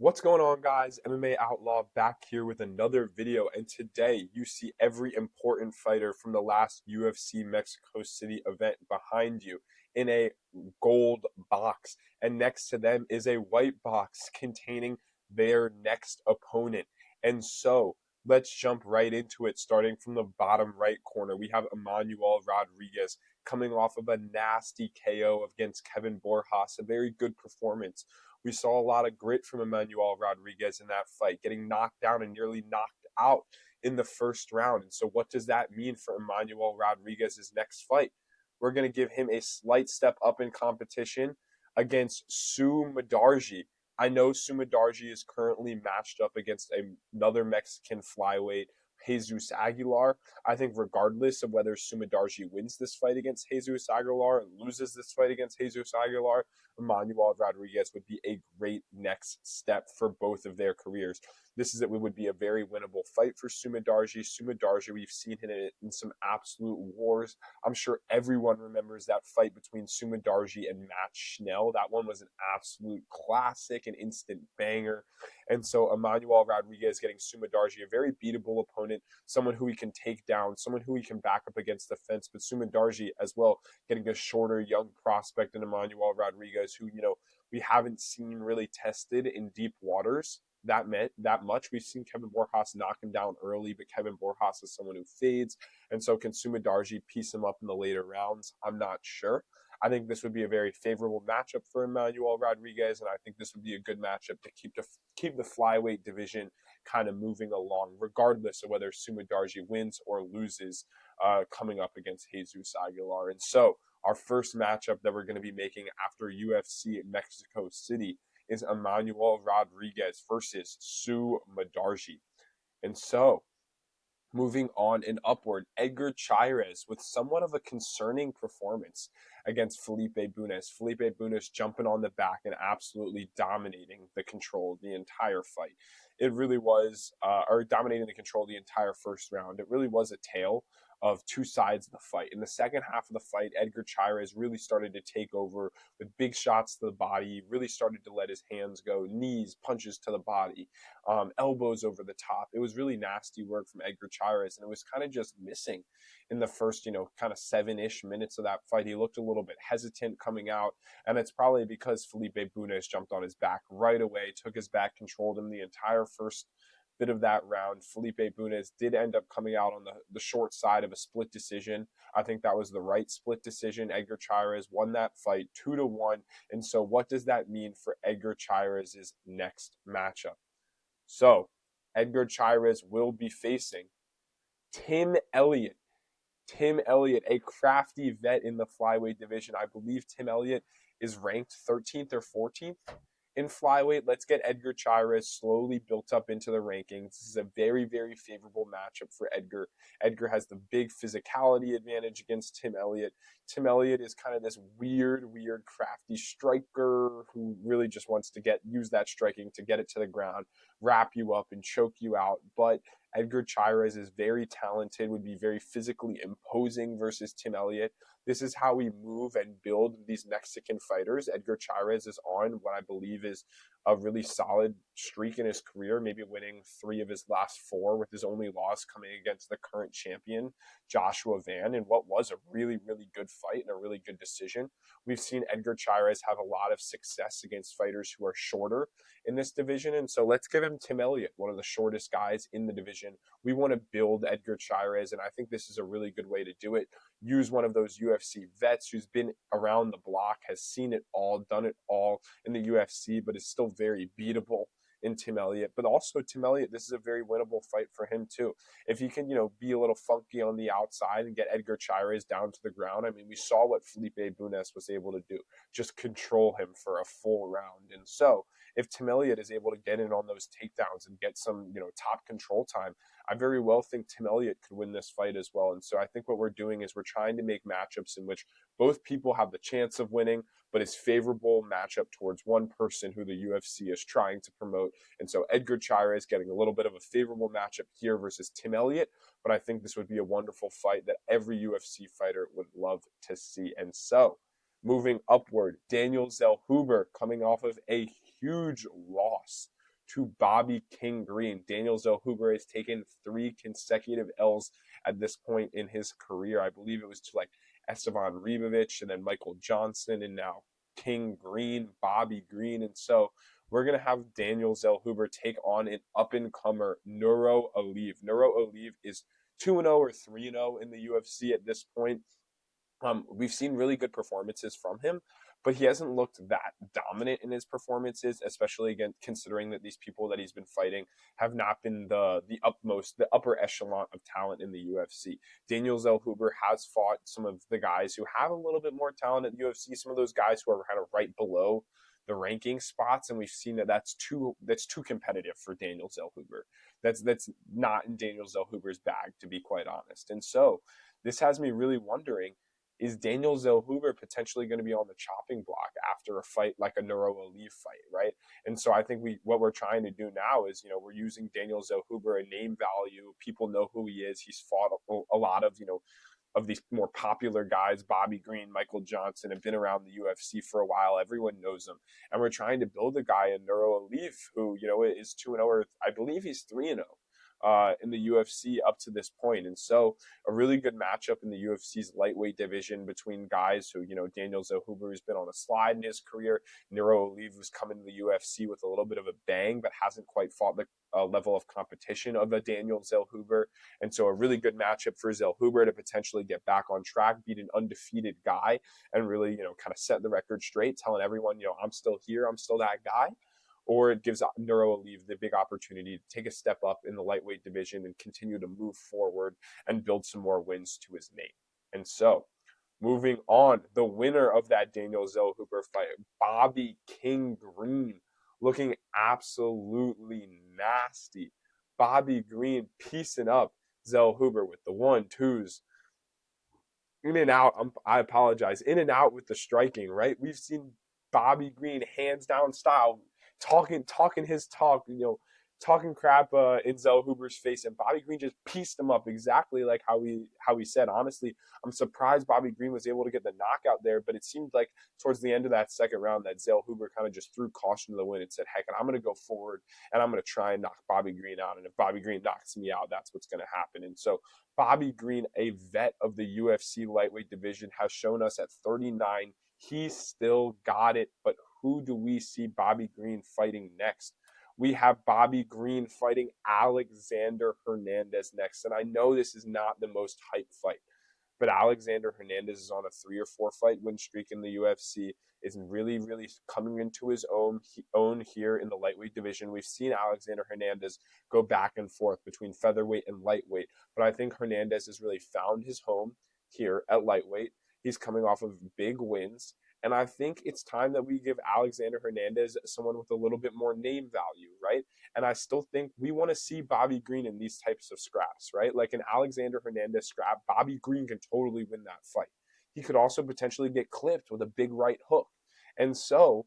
What's going on, guys? MMA Outlaw back here with another video, and today you see every important fighter from the last UFC Mexico City event behind you in a gold box, and next to them is a white box containing their next opponent. And so let's jump right into it, starting from the bottom right corner. We have Emmanuel Rodriguez coming off of a nasty KO against Kevin Borjas, a very good performance. We saw a lot of grit from Emmanuel Rodriguez in that fight, getting knocked down and nearly knocked out in the first round. And so, what does that mean for Emmanuel Rodriguez's next fight? We're going to give him a slight step up in competition against Sumadarji. I know Sumadarji is currently matched up against another Mexican flyweight, Jesus Aguilar. I think regardless of whether Sumadarji wins this fight against Jesus Aguilar and loses this fight against Jesus Aguilar, Emmanuel Rodriguez would be a great next step for both of their careers. It would be a very winnable fight for Sumadarji. Sumadarji, we've seen him in some absolute wars. I'm sure everyone remembers that fight between Sumadarji and Matt Schnell. That one was an absolute classic, an instant banger. And so Emmanuel Rodriguez getting Sumadarji, a very beatable opponent, someone who he can take down, someone who he can back up against the fence. But Sumadarji as well, getting a shorter, young prospect in Emmanuel Rodriguez, who, we haven't seen really tested in deep waters that much. We've seen Kevin Borjas knock him down early, but Kevin Borjas is someone who fades. And so can Sumadarji piece him up in the later rounds? I'm not sure. I think this would be a very favorable matchup for Emmanuel Rodriguez, and I think this would be a good matchup to keep the flyweight division kind of moving along, regardless of whether Sumadarji wins or loses coming up against Jesus Aguilar. And so our first matchup that we're going to be making after UFC in Mexico City is Emmanuel Rodriguez versus Sumadarji. And so moving on and upward, Edgar Chairez with somewhat of a concerning performance against Felipe Bunes. Felipe Bunes jumping on the back and absolutely dominating the control the entire fight. It really was, or dominating the control the entire first round. It really was a tale of two sides of the fight. In the second half of the fight, Edgar Chairez really started to take over with big shots to the body, really started to let his hands go, knees, punches to the body, elbows over the top. It was really nasty work from Edgar Chairez, and it was kind of just missing in the first, kind of 7-ish minutes of that fight. He looked a little bit hesitant coming out, and it's probably because Felipe Bunes jumped on his back right away, took his back, controlled him the entire first bit of that round. Felipe Bunes did end up coming out on the short side of a split decision. I think that was the right split decision. Edgar Chairez won that fight 2-1. And so what does that mean for Edgar Chairez's next matchup? So Edgar Chairez will be facing Tim Elliott. Tim Elliott, a crafty vet in the flyweight division. I believe Tim Elliott is ranked 13th or 14th in flyweight. Let's get Edgar Chairez slowly built up into the rankings. This is a very, very favorable matchup for Edgar. Edgar has the big physicality advantage against Tim Elliott. Tim Elliott is kind of this weird, crafty striker who really just wants to use that striking to get it to the ground, wrap you up, and choke you out. But Edgar Chairez is very talented, would be very physically imposing versus Tim Elliott. This is how we move and build these Mexican fighters. Edgar Chairez is on what I believe is a really solid streak in his career, maybe winning 3 of his last 4, with his only loss coming against the current champion, Joshua Van, in what was a really, really good fight and a really good decision. We've seen Edgar Chairez have a lot of success against fighters who are shorter in this division, and so let's give him Tim Elliott, one of the shortest guys in the division. We want to build Edgar Chairez, and I think this is a really good way to do it. Use one of those UFC vets who's been around the block, has seen it all, done it all in the UFC, but is still very beatable in Tim Elliott. But also Tim Elliott, this is a very winnable fight for him too. If he can, be a little funky on the outside and get Edgar Chairez down to the ground. I mean, we saw what Felipe Bunes was able to do, just control him for a full round. And so if Tim Elliott is able to get in on those takedowns and get some, top control time, I very well think Tim Elliott could win this fight as well. And so I think what we're doing is we're trying to make matchups in which both people have the chance of winning, but it's favorable matchup towards one person who the UFC is trying to promote. And so Edgar Chairez getting a little bit of a favorable matchup here versus Tim Elliott, but I think this would be a wonderful fight that every UFC fighter would love to see. And so moving upward, Daniel Zellhuber coming off of a huge loss to Bobby King Green. Daniel Zellhuber has taken 3 consecutive L's at this point in his career. I believe it was to like Esteban Ribovic and then Michael Johnson and now King Green, Bobby Green. And so we're going to have Daniel Zellhuber take on an up-and-comer, Nuro Aliyev. Nuro Aliyev is 2-0 or 3-0 in the UFC at this point. We've seen really good performances from him, but he hasn't looked that dominant in his performances, especially again considering that these people that he's been fighting have not been the upper echelon of talent in the UFC. Daniel Zellhuber has fought some of the guys who have a little bit more talent at the UFC, some of those guys who are kind of right below the ranking spots, and we've seen that that's too competitive for Daniel Zellhuber. That's not in Daniel Zellhuber's bag, to be quite honest. And so this has me really wondering, is Daniel Zellhuber potentially going to be on the chopping block after a fight like a Nuro Aliyev fight, right? And so I think what we're trying to do now is, we're using Daniel Zellhuber, a name value. People know who he is. He's fought a lot of, of these more popular guys, Bobby Green, Michael Johnson, have been around the UFC for a while. Everyone knows him. And we're trying to build a guy in Nuro Aliyev who, is 2-0, or I believe he's 3-0. In the UFC up to this point. And so a really good matchup in the UFC's lightweight division between guys who, Daniel Zellhuber, who's been on a slide in his career. Nuro Aliyev, who's come into the UFC with a little bit of a bang, but hasn't quite fought the level of competition of a Daniel Zellhuber. And so a really good matchup for Zellhuber to potentially get back on track, beat an undefeated guy, and really, kind of set the record straight, telling everyone, I'm still here, I'm still that guy. Or it gives Nuro Aliyev the big opportunity to take a step up in the lightweight division and continue to move forward and build some more wins to his name. And so, moving on, the winner of that Daniel Zellhuber fight, Bobby King Green, looking absolutely nasty. Bobby Green piecing up Zellhuber with the 1-2s. In and out, I apologize. In and out with the striking, right? We've seen Bobby Green hands down style, talking his talk, talking crap in Zellhuber's face, and Bobby Green just pieced him up exactly like how he said. Honestly, I'm surprised Bobby Green was able to get the knockout there, but it seemed like towards the end of that second round that Zellhuber kind of just threw caution to the wind and said, heck, I'm going to go forward and I'm going to try and knock Bobby Green out. And if Bobby Green knocks me out, that's what's going to happen. And so Bobby Green, a vet of the UFC lightweight division, has shown us at 39 he still got it. But who do we see Bobby Green fighting next? We have Bobby Green fighting Alexander Hernandez next. And I know this is not the most hype fight, but Alexander Hernandez is on a 3 or 4 fight win streak in the UFC, is really, really coming into his own here in the lightweight division. We've seen Alexander Hernandez go back and forth between featherweight and lightweight, but I think Hernandez has really found his home here at lightweight. He's coming off of big wins. And I think it's time that we give Alexander Hernandez someone with a little bit more name value, right? And I still think we want to see Bobby Green in these types of scraps, right? Like an Alexander Hernandez scrap, Bobby Green can totally win that fight. He could also potentially get clipped with a big right hook. And so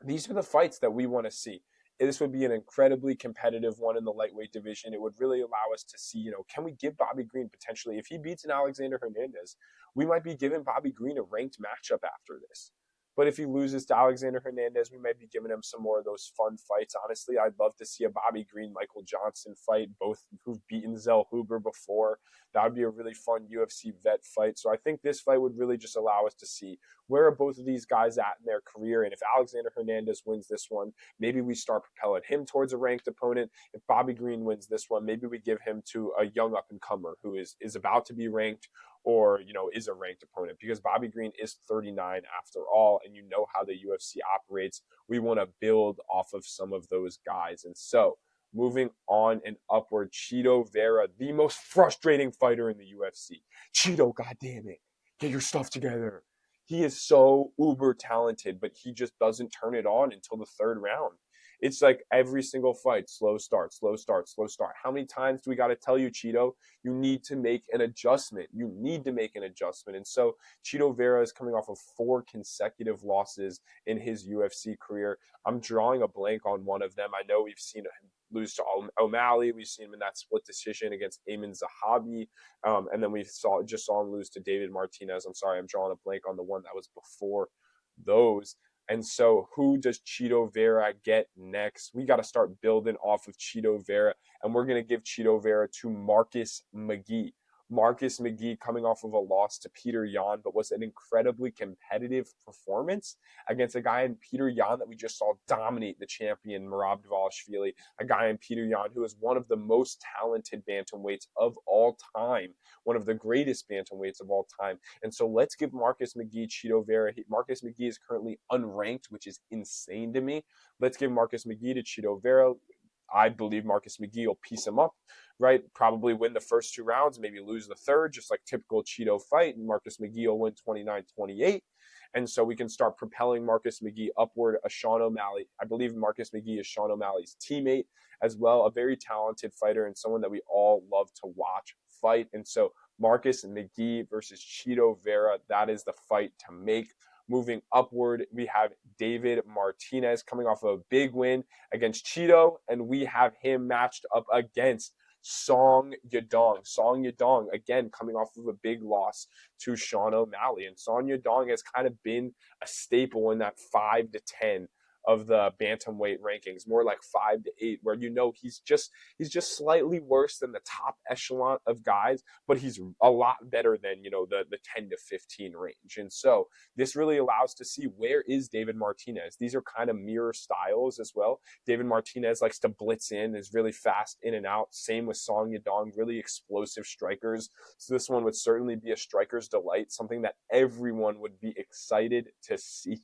these are the fights that we want to see. This would be an incredibly competitive one in the lightweight division. It would really allow us to see, can we give Bobby Green potentially, if he beats an Alexander Hernandez, we might be giving Bobby Green a ranked matchup after this. But if he loses to Alexander Hernandez, we might be giving him some more of those fun fights. Honestly, I'd love to see a Bobby Green, Michael Johnson fight, both who've beaten Zellhuber before. That would be a really fun UFC vet fight. So I think this fight would really just allow us to see where are both of these guys at in their career. And if Alexander Hernandez wins this one, maybe we start propelling him towards a ranked opponent. If Bobby Green wins this one, maybe we give him to a young up-and-comer who is about to be ranked or, is a ranked opponent, because Bobby Green is 39 after all, and how the UFC operates. We want to build off of some of those guys. And so moving on and upward, Chito Vera, the most frustrating fighter in the UFC. Chito, goddamn it, get your stuff together. He is so uber talented, but he just doesn't turn it on until the third round. It's like every single fight, slow start, slow start, slow start. How many times do we got to tell you, Chito, you need to make an adjustment? You need to make an adjustment. And so Chito Vera is coming off of 4 consecutive losses in his UFC career. I'm drawing a blank on one of them. I know we've seen him lose to O'Malley. We've seen him in that split decision against Ayman Zahabi. And then we just saw him lose to David Martinez. I'm sorry, I'm drawing a blank on the one that was before those. And so, who does Chito Vera get next? We got to start building off of Chito Vera, and we're going to give Chito Vera to Marcus McGee. Marcus McGee coming off of a loss to Peter Yan, but was an incredibly competitive performance against a guy in Peter Yan that we just saw dominate the champion, Merab Dvalishvili, a guy in Peter Yan who is one of the most talented bantamweights of all time, one of the greatest bantamweights of all time. And so let's give Marcus McGee Chito Vera. Marcus McGee is currently unranked, which is insane to me. Let's give Marcus McGee to Chito Vera. I believe Marcus McGee will piece him up, right? Probably win the first 2 rounds, maybe lose the third, just like typical Cheeto fight. And Marcus McGee will win 29-28. And so we can start propelling Marcus McGee upward. A Sean O'Malley, I believe Marcus McGee is Sean O'Malley's teammate as well, a very talented fighter and someone that we all love to watch fight. And so Marcus McGee versus Chito Vera, that is the fight to make. Moving upward, we have David Martinez coming off of a big win against Chito, and we have him matched up against Song Yadong. Song Yadong, again, coming off of a big loss to Sean O'Malley. And Song Yadong has kind of been a staple in that 5 to 10 of the bantamweight rankings, more like 5 to 8, where he's just slightly worse than the top echelon of guys, but he's a lot better than the 10 to 15 range. And so this really allows to see where is David Martinez. These are kind of mirror styles as well. David Martinez likes to blitz in, is really fast in and out. Same with Song Yadong, really explosive strikers. So this one would certainly be a striker's delight, something that everyone would be excited to see.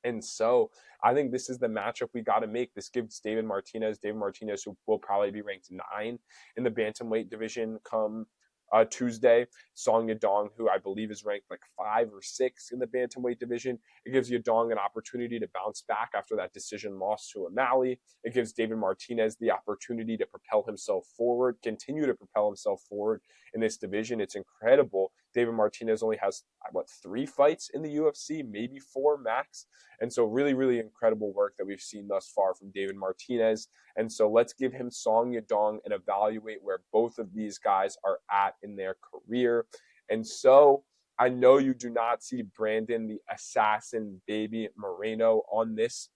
And so I think this is the matchup we got to make. This gives David Martinez, who will probably be ranked 9 in the bantamweight division come Tuesday. Song Yadong, who I believe is ranked like 5 or 6 in the bantamweight division. It gives Yadong an opportunity to bounce back after that decision loss to O'Malley. It gives David Martinez the opportunity to propel himself forward, continue to propel himself forward in this division. It's incredible. David Martinez only has, 3 fights in the UFC, maybe 4 max. And so really, really incredible work that we've seen thus far from David Martinez. And so let's give him Song Yadong and evaluate where both of these guys are at in their career. And so I know you do not see Brandon, the Assassin Baby Moreno, on this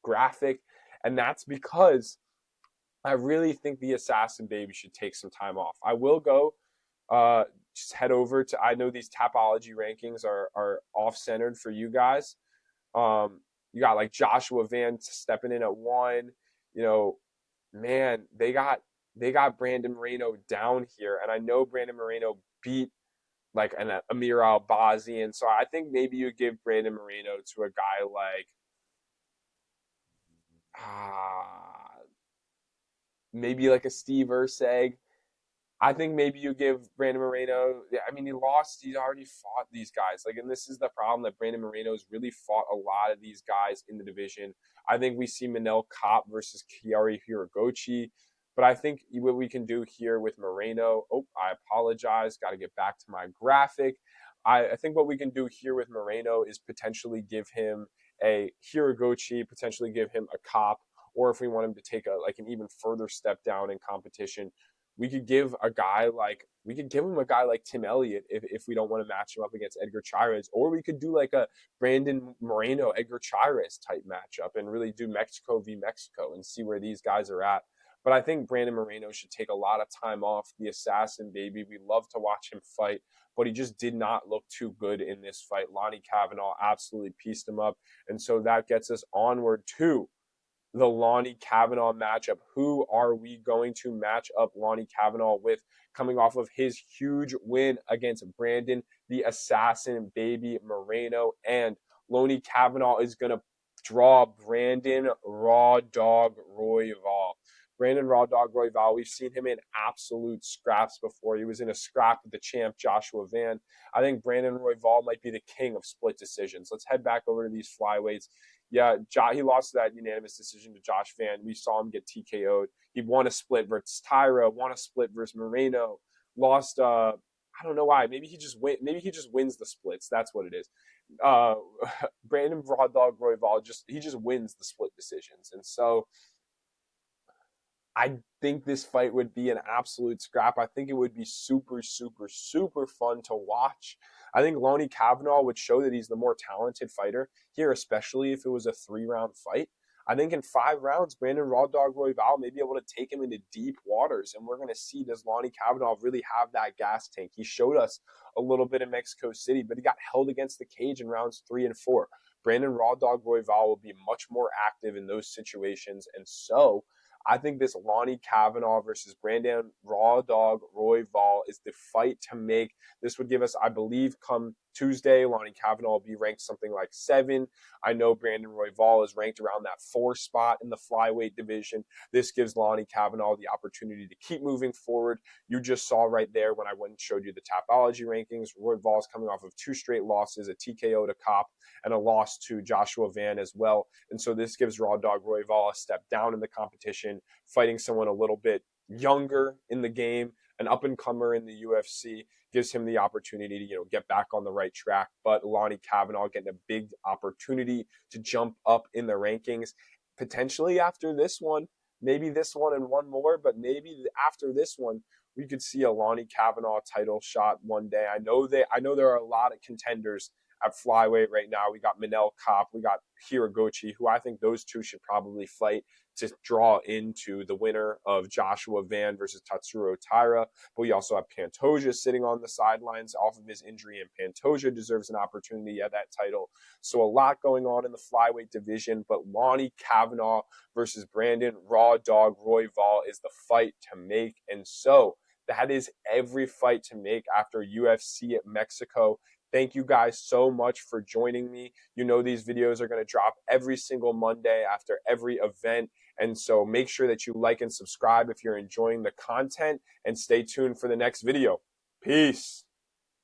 graphic. And that's because I really think the Assassin Baby should take some time off. I will go just head over to, I know these Tapology rankings are off-centered for you guys. You got like Joshua Van stepping in at 1. Man, they got Brandon Moreno down here, and I know Brandon Moreno beat like an Amir Albazi, and so I think maybe you give Brandon Moreno to a guy like maybe like a Steve Erceg. I think maybe you give Brandon Moreno. I mean, he lost. He's already fought these guys. And this is the problem, that Brandon Moreno has really fought a lot of these guys in the division. I think we see Manel Kape versus Chiari Hiragochi. But I think what we can do here with Moreno. Oh, I apologize. Got to get back to my graphic. I think what we can do here with Moreno is potentially give him a Hiragochi, potentially give him a Kape, or if we want him to take an even further step down in competition, we could give him a guy like Tim Elliott if we don't want to match him up against Edgar Chairez, or we could do like a Brandon Moreno, Edgar Chairez type matchup and really do Mexico v Mexico and see where these guys are at. But I think Brandon Moreno should take a lot of time off. The Assassin Baby, we love to watch him fight, but he just did not look too good in this fight. Lonnie Kavanagh absolutely pieced him up. And so that gets us onward to the Lonnie Kavanagh matchup. Who are we going to match up Lonnie Kavanagh with, coming off of his huge win against Brandon, the Assassin Baby Moreno? And Lonnie Kavanagh is going to draw Brandon Raw Dog Royval. Brandon Raw Dog Royval, we've seen him in absolute scraps before. He was in a scrap with the champ Joshua Van. I think Brandon Royval might be the king of split decisions. Let's head back over to these flyweights. Yeah, he lost that unanimous decision to Josh Van. We saw him get TKO'd. He won a split versus Tyra, won a split versus Moreno, lost I don't know why. Maybe he just wins the splits. That's what it is. Brandon Raw Dog Royval just wins the split decisions. And so I think this fight would be an absolute scrap. I think it would be super, super, super fun to watch. I think Lonnie Kavanagh would show that he's the more talented fighter here, especially if it was a 3 round fight. I think in 5 rounds, Brandon Raw Dog Royval may be able to take him into deep waters, and we're going to see, does Lonnie Kavanagh really have that gas tank? He showed us a little bit in Mexico City, but he got held against the cage in rounds 3 and 4. Brandon Raw Dog Royval will be much more active in those situations, and so I think this Lonnie Kavanagh versus Brandon Raw Dog Royval is the fight to make. This would give us, I believe, come Tuesday, Lonnie Kavanagh will be ranked something like 7. I know Brandon Royval is ranked around that 4 spot in the flyweight division. This gives Lonnie Kavanagh the opportunity to keep moving forward. You just saw right there when I went and showed you the Tapology rankings. Royval is coming off of 2 straight losses, a TKO to Kopp and a loss to Joshua Van as well. And so this gives Raw Dog Royval a step down in the competition, fighting someone a little bit younger in the game, an up and comer in the UFC, gives him the opportunity to get back on the right track. But Lonnie Kavanagh getting a big opportunity to jump up in the rankings, potentially after this one, maybe this one and one more, but maybe after this one, we could see a Lonnie Kavanagh title shot one day. I know there are a lot of contenders at flyweight right now. We got Manel Kopp, we got Hiragochi, who I think those two should probably fight to draw into the winner of Joshua Van versus Tatsuro Taira. But we also have Pantoja sitting on the sidelines off of his injury, and Pantoja deserves an opportunity at that title. So a lot going on in the flyweight division, but Lonnie Kavanagh versus Brandon Raw Dog Royval is the fight to make. And so that is every fight to make after UFC at Mexico. Thank you guys so much for joining me. You know these videos are going to drop every single Monday after every event. And so make sure that you like and subscribe if you're enjoying the content, and stay tuned for the next video. Peace.